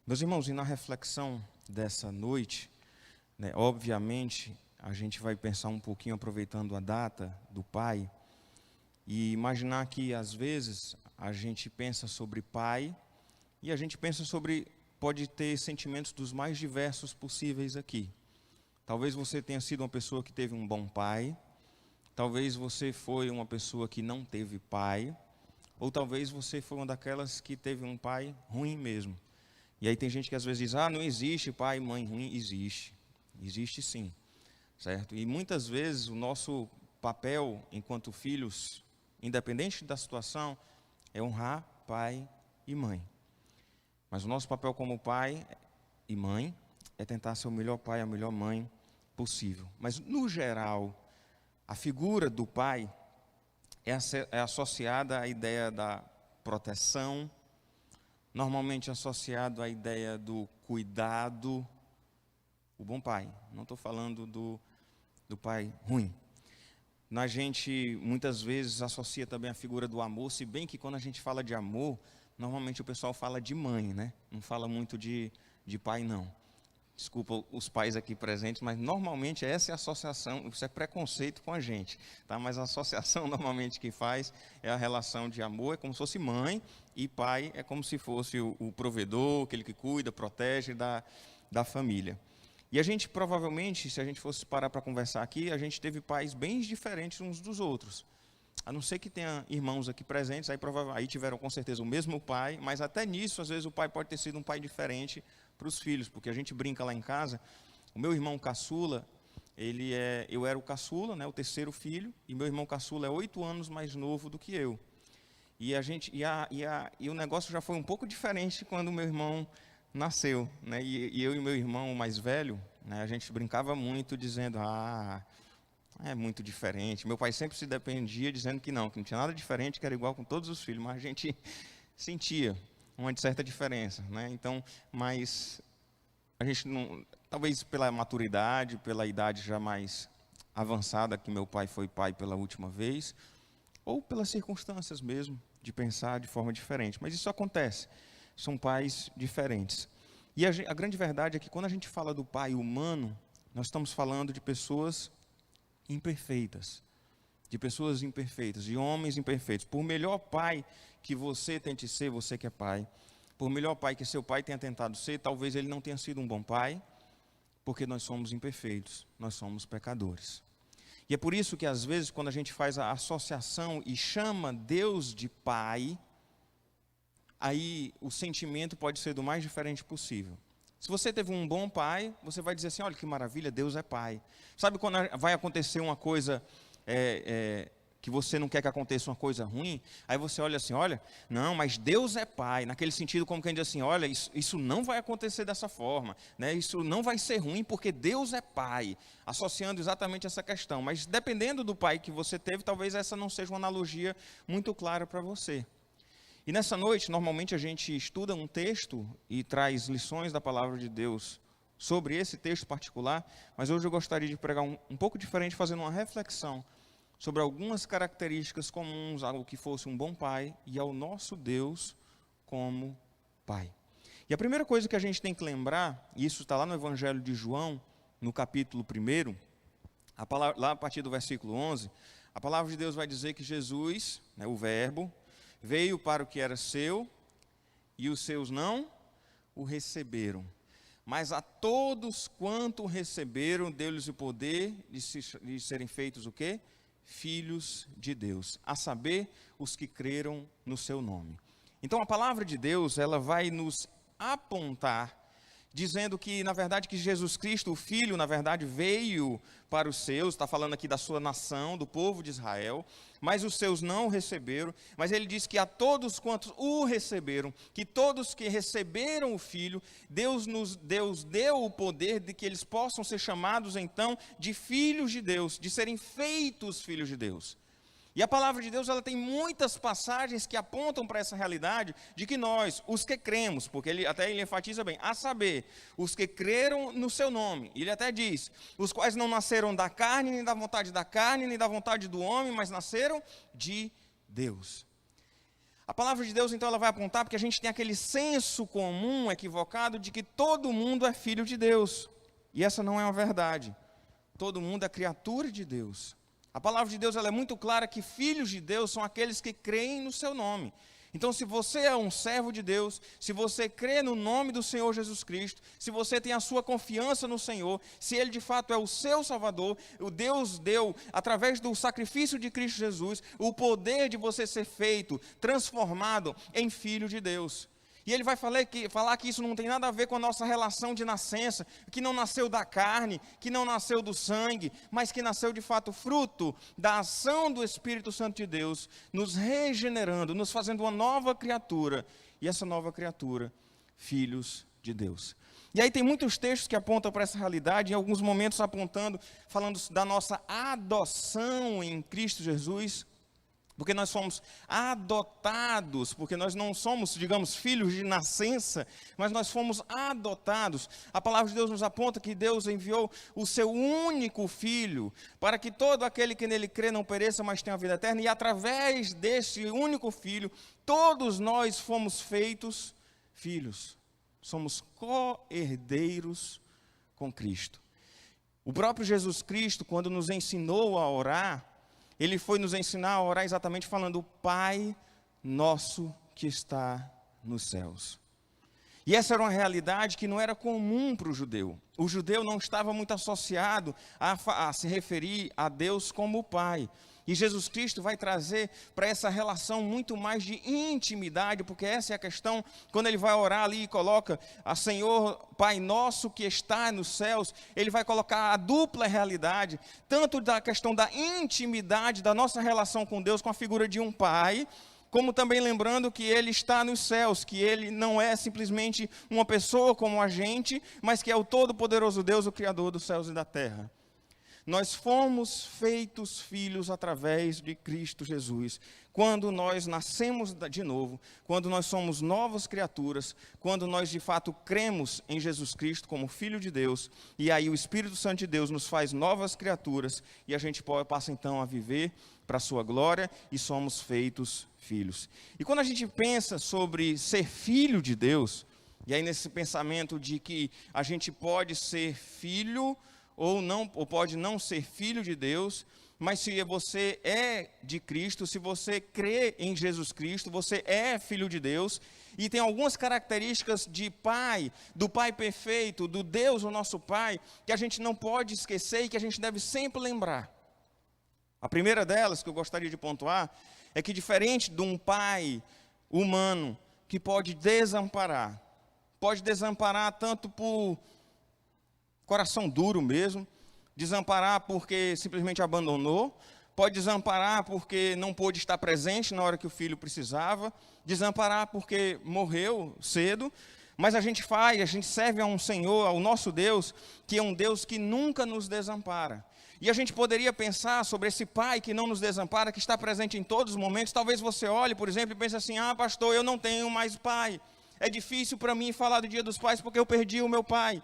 Meus irmãos, e na reflexão dessa noite, obviamente, a gente vai pensar um pouquinho, aproveitando a data do pai, e imaginar que, às vezes, a gente pensa sobre pai, e a gente pensa sobre, pode ter sentimentos dos mais diversos possíveis aqui. Talvez você tenha sido uma pessoa que teve um bom pai, talvez você foi uma pessoa que não teve pai, ou talvez você foi uma daquelas que teve um pai ruim mesmo. E aí tem gente que às vezes diz, não existe pai e mãe ruim. Existe sim, certo? E muitas vezes o nosso papel enquanto filhos, independente da situação, é honrar pai e mãe. Mas o nosso papel como pai e mãe é tentar ser o melhor pai, a melhor mãe possível. Mas no geral, a figura do pai é associada à ideia da proteção, normalmente associado à ideia do cuidado. O bom pai, não estou falando do pai ruim. A gente muitas vezes associa também a figura do amor, se bem que quando a gente fala de amor, normalmente o pessoal fala de mãe, né? Não fala muito de pai, não. Desculpa os pais aqui presentes, mas normalmente essa é a associação, isso é preconceito com a gente, tá? Mas a associação normalmente que faz é a relação de amor, é como se fosse mãe, e pai é como se fosse o provedor, aquele que cuida, protege da família. E a gente provavelmente, se a gente fosse parar para conversar aqui, a gente teve pais bem diferentes uns dos outros. A não ser que tenha irmãos aqui presentes, aí tiveram com certeza o mesmo pai, mas até nisso, às vezes o pai pode ter sido um pai diferente para os filhos, porque a gente brinca lá em casa. O meu irmão caçula, eu era o caçula, né, o terceiro filho, e meu irmão caçula é 8 anos mais novo do que eu. E o negócio já foi um pouco diferente quando o meu irmão nasceu, né, e eu e meu irmão mais velho, né, a gente brincava muito dizendo, é muito diferente. Meu pai sempre se defendia dizendo que não tinha nada diferente, que era igual com todos os filhos, mas a gente sentia uma certa diferença, né? Então, mas a gente não, talvez pela maturidade, pela idade já mais avançada que meu pai foi pai pela última vez, ou pelas circunstâncias mesmo de pensar de forma diferente. Mas isso acontece. São pais diferentes. E a grande verdade é que quando a gente fala do pai humano, nós estamos falando de pessoas imperfeitas, de homens imperfeitos. Por melhor pai que você tente ser, você que é pai, por melhor pai que seu pai tenha tentado ser, talvez ele não tenha sido um bom pai, porque nós somos imperfeitos, nós somos pecadores. E é por isso que às vezes quando a gente faz a associação e chama Deus de pai, aí o sentimento pode ser do mais diferente possível. Se você teve um bom pai, você vai dizer assim, olha que maravilha, Deus é pai. Sabe quando vai acontecer uma coisa que você não quer que aconteça uma coisa ruim? Aí você olha assim, não, mas Deus é pai. Naquele sentido como quem diz assim, olha, isso não vai acontecer dessa forma, né? Isso não vai ser ruim porque Deus é pai. Associando exatamente essa questão. Mas dependendo do pai que você teve, talvez essa não seja uma analogia muito clara para você. E nessa noite, normalmente a gente estuda um texto e traz lições da palavra de Deus sobre esse texto particular, mas hoje eu gostaria de pregar um pouco diferente, fazendo uma reflexão sobre algumas características comuns ao que fosse um bom pai e ao nosso Deus como pai. E a primeira coisa que a gente tem que lembrar, e isso está lá no Evangelho de João, no capítulo 1, lá a partir do versículo 11, a palavra de Deus vai dizer que Jesus, o Verbo, veio para o que era seu, e os seus não o receberam. Mas a todos quanto o receberam, deu-lhes o poder de serem feitos o quê? Filhos de Deus, a saber, os que creram no seu nome. Então a palavra de Deus, ela vai nos apontar, dizendo que, na verdade, que Jesus Cristo, o Filho, na verdade, veio para os seus, está falando aqui da sua nação, do povo de Israel, mas os seus não o receberam, mas ele diz que a todos quantos o receberam, que todos que receberam o Filho, Deus deu o poder de que eles possam ser chamados, então, de filhos de Deus, de serem feitos filhos de Deus. E a palavra de Deus, ela tem muitas passagens que apontam para essa realidade de que nós, os que cremos, porque ele enfatiza bem, a saber, os que creram no seu nome, ele até diz, os quais não nasceram da carne, nem da vontade da carne, nem da vontade do homem, mas nasceram de Deus. A palavra de Deus, então, ela vai apontar porque a gente tem aquele senso comum equivocado de que todo mundo é filho de Deus. E essa não é uma verdade. Todo mundo é criatura de Deus. A palavra de Deus ela é muito clara que filhos de Deus são aqueles que creem no seu nome. Então, se você é um servo de Deus, se você crê no nome do Senhor Jesus Cristo, se você tem a sua confiança no Senhor, se Ele de fato é o seu Salvador, o Deus deu, através do sacrifício de Cristo Jesus, o poder de você ser feito, transformado em filho de Deus. E ele vai falar que isso não tem nada a ver com a nossa relação de nascença, que não nasceu da carne, que não nasceu do sangue, mas que nasceu de fato fruto da ação do Espírito Santo de Deus, nos regenerando, nos fazendo uma nova criatura. E essa nova criatura, filhos de Deus. E aí tem muitos textos que apontam para essa realidade, em alguns momentos falando da nossa adoção em Cristo Jesus, porque nós somos adotados, porque nós não somos, digamos, filhos de nascença, mas nós fomos adotados. A palavra de Deus nos aponta que Deus enviou o seu único Filho, para que todo aquele que nele crê não pereça, mas tenha a vida eterna, e através desse único Filho, todos nós fomos feitos filhos. Somos co-herdeiros com Cristo. O próprio Jesus Cristo, quando nos ensinou a orar, Ele foi nos ensinar a orar exatamente falando: Pai nosso que está nos céus. E essa era uma realidade que não era comum para o judeu. O judeu não estava muito associado a se referir a Deus como Pai. E Jesus Cristo vai trazer para essa relação muito mais de intimidade, porque essa é a questão, quando ele vai orar ali e coloca a Senhor, Pai nosso que está nos céus, ele vai colocar a dupla realidade, tanto da questão da intimidade da nossa relação com Deus, com a figura de um Pai, como também lembrando que Ele está nos céus, que Ele não é simplesmente uma pessoa como a gente, mas que é o Todo-Poderoso Deus, o Criador dos céus e da terra. Nós fomos feitos filhos através de Cristo Jesus. Quando nós nascemos de novo, quando nós somos novas criaturas, quando nós de fato cremos em Jesus Cristo como Filho de Deus, e aí o Espírito Santo de Deus nos faz novas criaturas, e a gente passa então a viver para a sua glória, e somos feitos filhos. E quando a gente pensa sobre ser filho de Deus, e aí nesse pensamento de que a gente pode ser filho ou pode não ser filho de Deus, mas se você é de Cristo, se você crê em Jesus Cristo, você é filho de Deus, e tem algumas características de Pai, do Pai perfeito, do Deus, o nosso Pai, que a gente não pode esquecer e que a gente deve sempre lembrar. A primeira delas, que eu gostaria de pontuar, é que diferente de um pai humano que pode desamparar tanto por coração duro mesmo, desamparar porque simplesmente abandonou, pode desamparar porque não pôde estar presente na hora que o filho precisava, desamparar porque morreu cedo, mas a gente serve a um Senhor, ao nosso Deus, que é um Deus que nunca nos desampara. E a gente poderia pensar sobre esse Pai que não nos desampara, que está presente em todos os momentos. Talvez você olhe, por exemplo, e pense assim: pastor, eu não tenho mais pai. É difícil para mim falar do Dia dos Pais porque eu perdi o meu pai.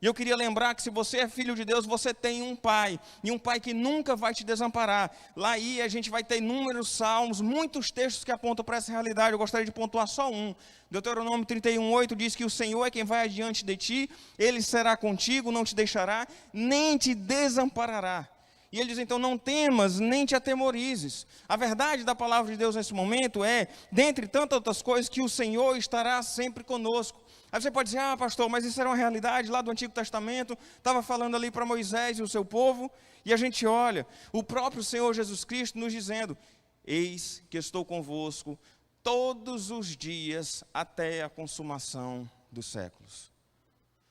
E eu queria lembrar que se você é filho de Deus, você tem um Pai, e um Pai que nunca vai te desamparar. Lá aí a gente vai ter inúmeros salmos, muitos textos que apontam para essa realidade. Eu gostaria de pontuar só um. Deuteronômio 31:8 diz que o Senhor é quem vai adiante de ti, Ele será contigo, não te deixará, nem te desamparará. E ele diz então: não temas, nem te atemorizes. A verdade da palavra de Deus nesse momento é, dentre tantas outras coisas, que o Senhor estará sempre conosco. Aí você pode dizer: pastor, mas isso era uma realidade lá do Antigo Testamento, estava falando ali para Moisés e o seu povo, e a gente olha, o próprio Senhor Jesus Cristo nos dizendo: eis que estou convosco todos os dias até a consumação dos séculos.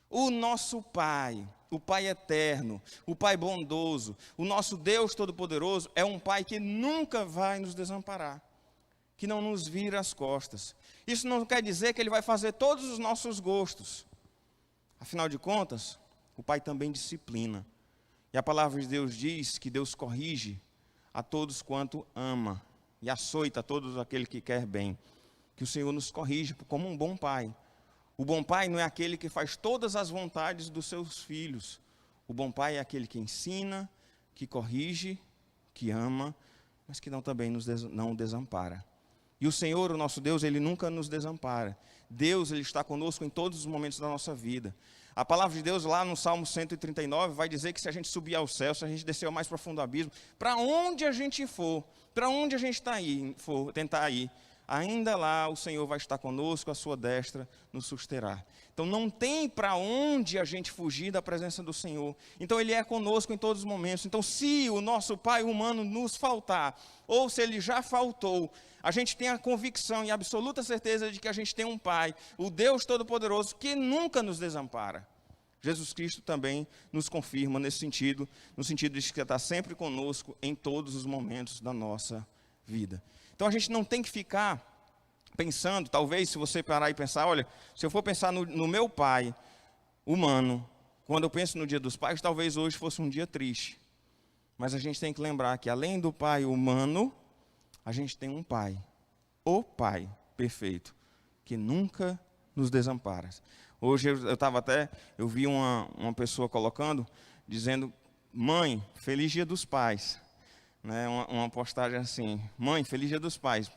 O nosso Pai, o Pai eterno, o Pai bondoso, o nosso Deus Todo-Poderoso é um Pai que nunca vai nos desamparar, que não nos vira as costas. Isso não quer dizer que Ele vai fazer todos os nossos gostos. Afinal de contas, o Pai também disciplina. E a palavra de Deus diz que Deus corrige a todos quanto ama, e açoita a todos aquele que quer bem. Que o Senhor nos corrige como um bom Pai. O bom pai não é aquele que faz todas as vontades dos seus filhos. O bom pai é aquele que ensina, que corrige, que ama, mas que também não desampara. E o Senhor, o nosso Deus, Ele nunca nos desampara. Deus, Ele está conosco em todos os momentos da nossa vida. A palavra de Deus lá no Salmo 139 vai dizer que se a gente subir ao céu, se a gente descer ao mais profundo abismo, para onde a gente for, para onde a gente for tentar ir, ainda lá o Senhor vai estar conosco, a sua destra nos susterá. Então não tem para onde a gente fugir da presença do Senhor. Então Ele é conosco em todos os momentos. Então se o nosso pai humano nos faltar, ou se ele já faltou, a gente tem a convicção e a absoluta certeza de que a gente tem um Pai, o Deus Todo-Poderoso, que nunca nos desampara. Jesus Cristo também nos confirma nesse sentido, no sentido de que está sempre conosco em todos os momentos da nossa vida. Então a gente não tem que ficar pensando, talvez se você parar e pensar, olha, se eu for pensar no meu pai humano, quando eu penso no Dia dos Pais, talvez hoje fosse um dia triste. Mas a gente tem que lembrar que além do pai humano, a gente tem um Pai, o Pai perfeito, que nunca nos desampara. Hoje eu vi uma pessoa colocando, dizendo, mãe, feliz Dia dos Pais. Né, uma postagem assim, mãe, feliz Dia dos Pais.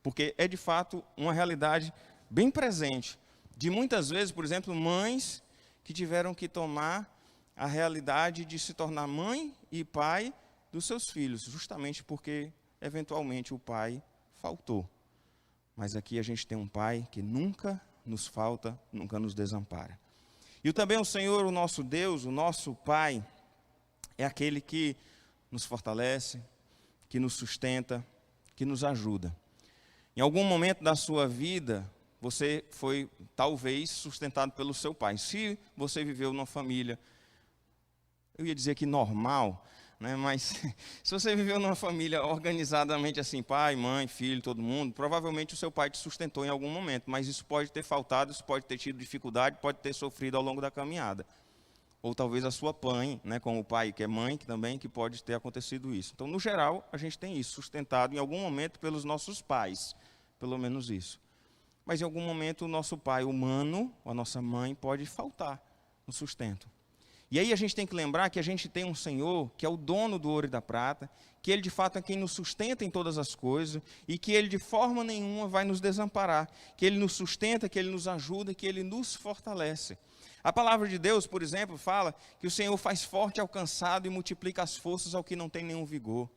Porque é de fato uma realidade bem presente, de muitas vezes, por exemplo, mães que tiveram que tomar a realidade de se tornar mãe e pai dos seus filhos, justamente porque eventualmente o pai faltou. Mas aqui a gente tem um Pai que nunca nos falta, nunca nos desampara. E também o Senhor, o nosso Deus, o nosso Pai, é aquele que nos fortalece, que nos sustenta, que nos ajuda. Em algum momento da sua vida, você foi talvez sustentado pelo seu pai. Se você viveu numa família, eu ia dizer que normal, né? Mas se você viveu numa família organizadamente assim, pai, mãe, filho, todo mundo, provavelmente o seu pai te sustentou em algum momento, mas isso pode ter faltado, isso pode ter tido dificuldade, pode ter sofrido ao longo da caminhada. Ou talvez a sua mãe, né, como o pai que é mãe, que pode ter acontecido isso. Então, no geral, a gente tem isso, sustentado em algum momento pelos nossos pais, pelo menos isso. Mas em algum momento o nosso pai humano, a nossa mãe, pode faltar no sustento. E aí a gente tem que lembrar que a gente tem um Senhor que é o dono do ouro e da prata, que Ele de fato é quem nos sustenta em todas as coisas e que Ele de forma nenhuma vai nos desamparar, que Ele nos sustenta, que Ele nos ajuda, que Ele nos fortalece. A palavra de Deus, por exemplo, fala que o Senhor faz forte ao cansado e multiplica as forças ao que não tem nenhum vigor.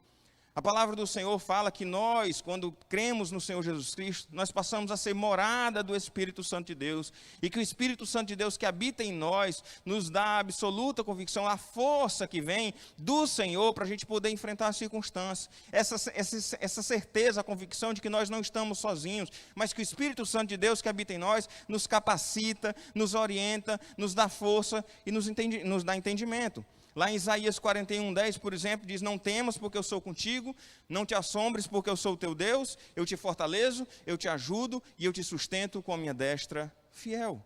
A palavra do Senhor fala que nós, quando cremos no Senhor Jesus Cristo, nós passamos a ser morada do Espírito Santo de Deus, e que o Espírito Santo de Deus que habita em nós, nos dá a absoluta convicção, a força que vem do Senhor para a gente poder enfrentar as circunstâncias. Essa certeza, a convicção de que nós não estamos sozinhos, mas que o Espírito Santo de Deus que habita em nós, nos capacita, nos orienta, nos dá força e nos dá entendimento. Lá em Isaías 41:10, por exemplo, diz, não temas porque eu sou contigo, não te assombres porque eu sou o teu Deus, eu te fortaleço, eu te ajudo e eu te sustento com a minha destra fiel.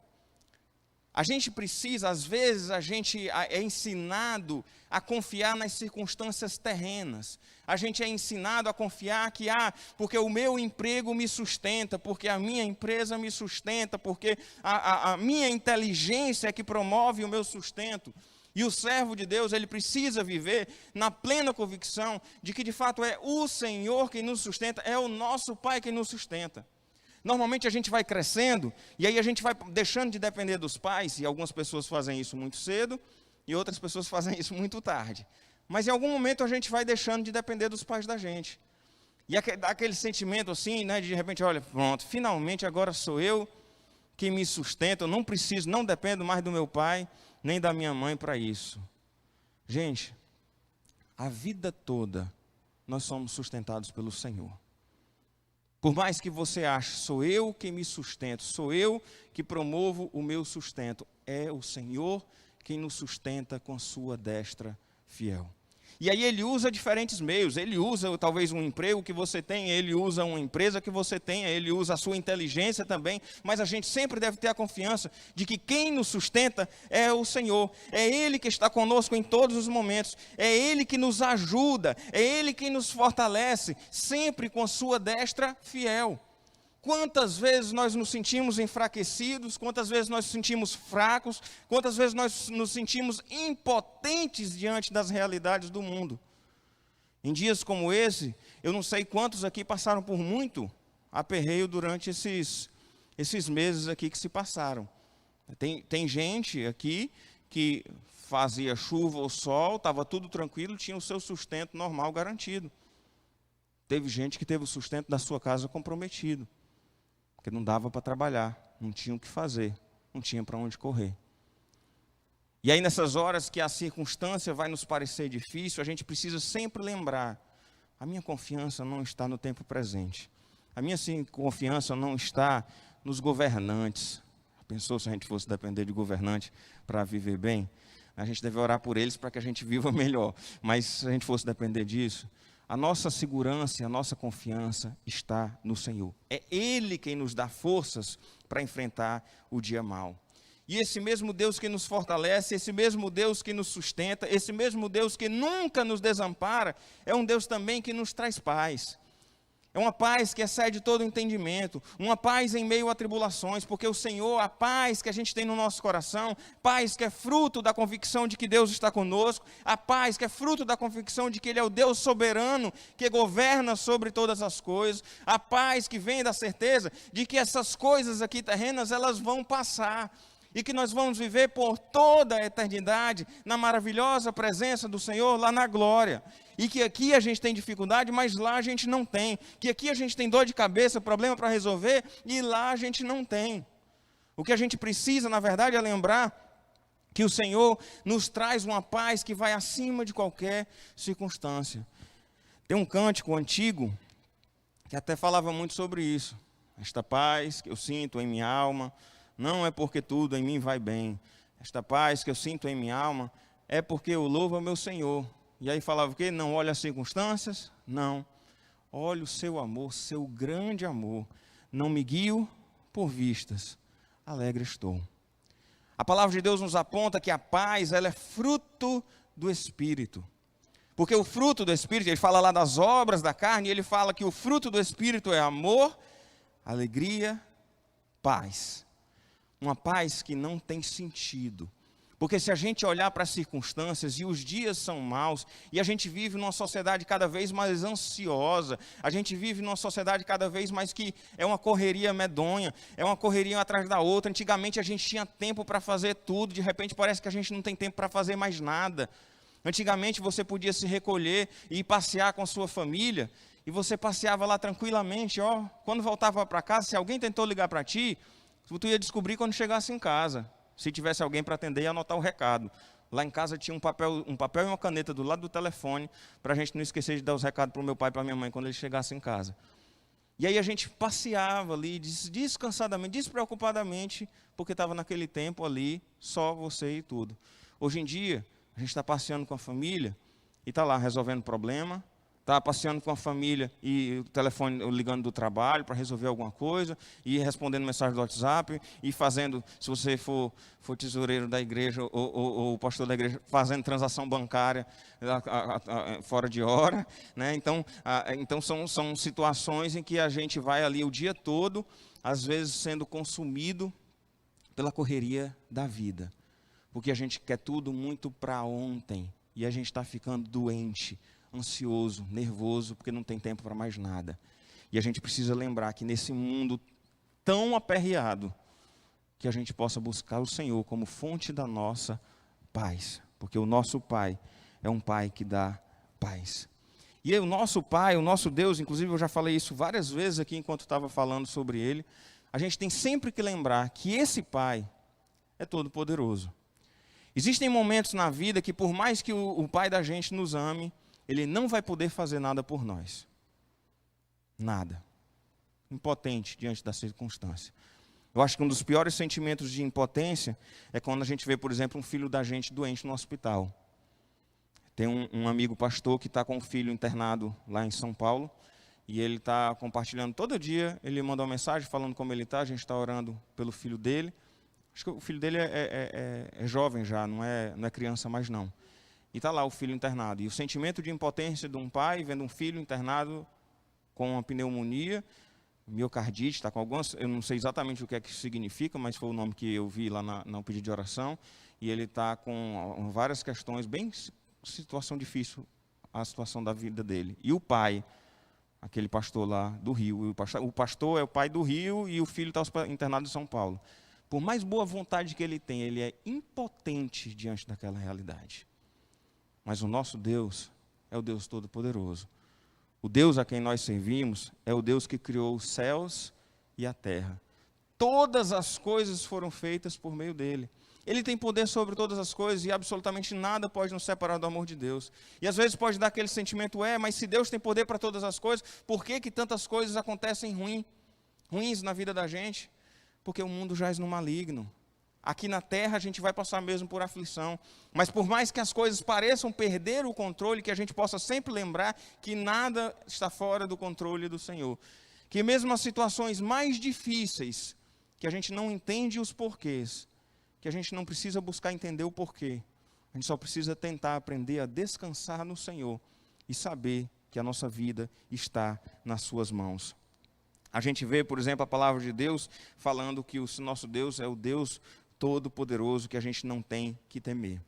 A gente precisa, às vezes, a gente é ensinado a confiar nas circunstâncias terrenas. A gente é ensinado a confiar que, porque o meu emprego me sustenta, porque a minha empresa me sustenta, porque a minha inteligência é que promove o meu sustento. E o servo de Deus, ele precisa viver na plena convicção de que de fato é o Senhor quem nos sustenta, é o nosso Pai quem nos sustenta. Normalmente a gente vai crescendo e aí a gente vai deixando de depender dos pais, e algumas pessoas fazem isso muito cedo e outras pessoas fazem isso muito tarde. Mas em algum momento a gente vai deixando de depender dos pais da gente. E dá aquele sentimento assim, né, de repente, olha, pronto, finalmente agora sou eu que me sustento, eu não dependo mais do meu pai, nem da minha mãe para isso. Gente, a vida toda nós somos sustentados pelo Senhor. Por mais que você ache, sou eu que me sustento, sou eu que promovo o meu sustento, é o Senhor quem nos sustenta com sua destra fiel. E aí ele usa diferentes meios, ele usa talvez um emprego que você tem, ele usa uma empresa que você tenha, ele usa a sua inteligência também, mas a gente sempre deve ter a confiança de que quem nos sustenta é o Senhor, é Ele que está conosco em todos os momentos, é Ele que nos ajuda, é Ele que nos fortalece, sempre com a sua destra fiel. Quantas vezes nós nos sentimos enfraquecidos, quantas vezes nós nos sentimos fracos, quantas vezes nós nos sentimos impotentes diante das realidades do mundo. Em dias como esse, eu não sei quantos aqui passaram por muito aperreio durante esses meses aqui que se passaram. Tem gente aqui que fazia chuva ou sol, estava tudo tranquilo, tinha o seu sustento normal garantido. Teve gente que teve o sustento da sua casa comprometido, porque não dava para trabalhar, não tinha o que fazer, não tinha para onde correr. E aí nessas horas que a circunstância vai nos parecer difícil, a gente precisa sempre lembrar, a minha confiança não está no tempo presente. A minha confiança não está nos governantes. Pensou se a gente fosse depender de governante para viver bem? A gente deve orar por eles para que a gente viva melhor. Mas se a gente fosse depender disso, a nossa segurança e a nossa confiança está no Senhor. É Ele quem nos dá forças para enfrentar o dia mau. E esse mesmo Deus que nos fortalece, esse mesmo Deus que nos sustenta, esse mesmo Deus que nunca nos desampara, é um Deus também que nos traz paz. É uma paz que excede todo entendimento, uma paz em meio a tribulações, porque o Senhor, a paz que a gente tem no nosso coração, paz que é fruto da convicção de que Deus está conosco, a paz que é fruto da convicção de que Ele é o Deus soberano, que governa sobre todas as coisas, a paz que vem da certeza de que essas coisas aqui terrenas, elas vão passar, e que nós vamos viver por toda a eternidade na maravilhosa presença do Senhor lá na glória. E que aqui a gente tem dificuldade, mas lá a gente não tem. Que aqui a gente tem dor de cabeça, problema para resolver, e lá a gente não tem. O que a gente precisa, na verdade, é lembrar que o Senhor nos traz uma paz que vai acima de qualquer circunstância. Tem um cântico antigo que até falava muito sobre isso. Esta paz que eu sinto em minha alma, não é porque tudo em mim vai bem. Esta paz que eu sinto em minha alma é porque eu louvo ao meu Senhor. E aí falava o quê? Não olha as circunstâncias? Não. Olha o seu amor, seu grande amor. Não me guio por vistas. Alegre estou. A palavra de Deus nos aponta que a paz, ela é fruto do Espírito. Porque o fruto do Espírito, ele fala lá das obras da carne, e ele fala que o fruto do Espírito é amor, alegria, paz. Uma paz que não tem sentido. Porque se a gente olhar para as circunstâncias, e os dias são maus, e a gente vive numa sociedade cada vez mais ansiosa, a gente vive numa sociedade cada vez mais que é uma correria medonha, é uma correria atrás da outra. Antigamente a gente tinha tempo para fazer tudo, de repente parece que a gente não tem tempo para fazer mais nada. Antigamente você podia se recolher e ir passear com a sua família, e você passeava lá tranquilamente, quando voltava para casa, se alguém tentou ligar para ti, tu ia descobrir quando chegasse em casa, se tivesse alguém para atender e anotar o recado. Lá em casa tinha um papel e uma caneta do lado do telefone, para a gente não esquecer de dar os recados para o meu pai e para a minha mãe quando eles chegassem em casa. E aí a gente passeava ali, descansadamente, despreocupadamente, porque estava naquele tempo ali, só você e tudo. Hoje em dia, a gente está passeando com a família, e está lá resolvendo problema, está passeando com a família e o telefone ligando do trabalho para resolver alguma coisa, e respondendo mensagem do WhatsApp, e fazendo, se você for tesoureiro da igreja ou pastor da igreja, fazendo transação bancária fora de hora, né? Então são situações em que a gente vai ali o dia todo, às vezes sendo consumido pela correria da vida, porque a gente quer tudo muito para ontem, e a gente está ficando doente, ansioso, nervoso, porque não tem tempo para mais nada. E a gente precisa lembrar que nesse mundo tão aperreado, que a gente possa buscar o Senhor como fonte da nossa paz, porque o nosso Pai é um Pai que dá paz. E o nosso Pai, o nosso Deus, inclusive eu já falei isso várias vezes aqui enquanto estava falando sobre Ele, a gente tem sempre que lembrar que esse Pai é todo poderoso. Existem momentos na vida que por mais que o Pai da gente nos ame, Ele não vai poder fazer nada por nós. Nada. Impotente diante da circunstância. Eu acho que um dos piores sentimentos de impotência é quando a gente vê, por exemplo, um filho da gente doente no hospital. Tem um amigo pastor que está com um filho internado lá em São Paulo, e ele está compartilhando todo dia, ele manda uma mensagem falando como ele está, a gente está orando pelo filho dele. Acho que o filho dele é jovem já, não é criança mais não. E está lá o filho internado. E o sentimento de impotência de um pai vendo um filho internado com uma pneumonia, miocardite, está com algumas, eu não sei exatamente o que é que isso significa, mas foi o nome que eu vi lá no pedido de oração. E ele está com várias questões, bem situação difícil, a situação da vida dele. E o pai, aquele pastor lá do Rio. O pastor é o pai do Rio e o filho está internado em São Paulo. Por mais boa vontade que ele tem, ele é impotente diante daquela realidade. Mas o nosso Deus é o Deus Todo-Poderoso. O Deus a quem nós servimos é o Deus que criou os céus e a terra. Todas as coisas foram feitas por meio dele. Ele tem poder sobre todas as coisas e absolutamente nada pode nos separar do amor de Deus. E às vezes pode dar aquele sentimento, mas se Deus tem poder para todas as coisas, por que tantas coisas acontecem ruins na vida da gente? Porque o mundo jaz no maligno. Aqui na terra a gente vai passar mesmo por aflição. Mas por mais que as coisas pareçam perder o controle, que a gente possa sempre lembrar que nada está fora do controle do Senhor. Que mesmo as situações mais difíceis, que a gente não entende os porquês, que a gente não precisa buscar entender o porquê. A gente só precisa tentar aprender a descansar no Senhor e saber que a nossa vida está nas suas mãos. A gente vê, por exemplo, a palavra de Deus falando que o nosso Deus é o Deus Todo-Poderoso, que a gente não tem que temer.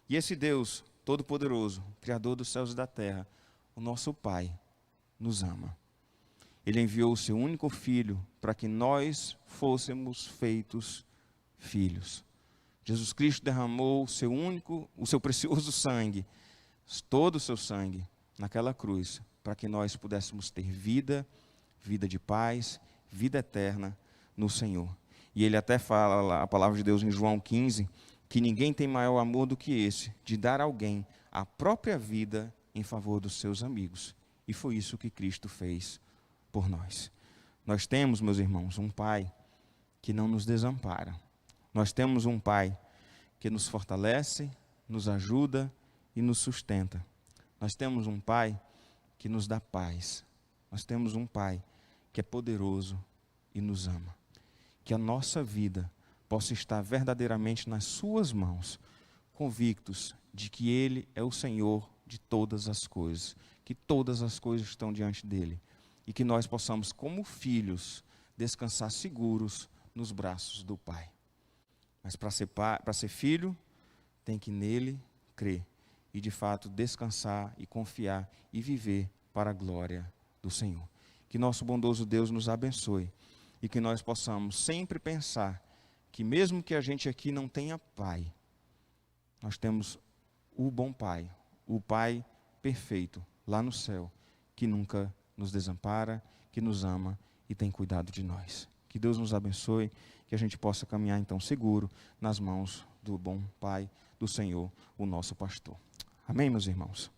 E esse Deus Todo-Poderoso, Criador dos céus e da terra, o nosso Pai, nos ama. Ele enviou o seu único Filho para que nós fôssemos feitos filhos. Jesus Cristo derramou o seu precioso sangue, todo o seu sangue, naquela cruz, para que nós pudéssemos ter vida de paz, vida eterna no Senhor. E ele até fala lá, a palavra de Deus em João 15, que ninguém tem maior amor do que esse, de dar a alguém a própria vida em favor dos seus amigos. E foi isso que Cristo fez por nós. Nós temos, meus irmãos, um Pai que não nos desampara. Nós temos um Pai que nos fortalece, nos ajuda e nos sustenta. Nós temos um Pai que nos dá paz. Nós temos um Pai que é poderoso e nos ama. Que a nossa vida possa estar verdadeiramente nas suas mãos, convictos de que Ele é o Senhor de todas as coisas, que todas as coisas estão diante dEle, e que nós possamos, como filhos, descansar seguros nos braços do Pai. Mas para ser filho, tem que nele crer e de fato descansar e confiar e viver para a glória do Senhor. Que nosso bondoso Deus nos abençoe e que nós possamos sempre pensar que mesmo que a gente aqui não tenha pai, nós temos o bom Pai, o Pai perfeito lá no céu, que nunca nos desampara, que nos ama e tem cuidado de nós. Que Deus nos abençoe, que a gente possa caminhar então seguro nas mãos do bom Pai, do Senhor, o nosso pastor. Amém, meus irmãos?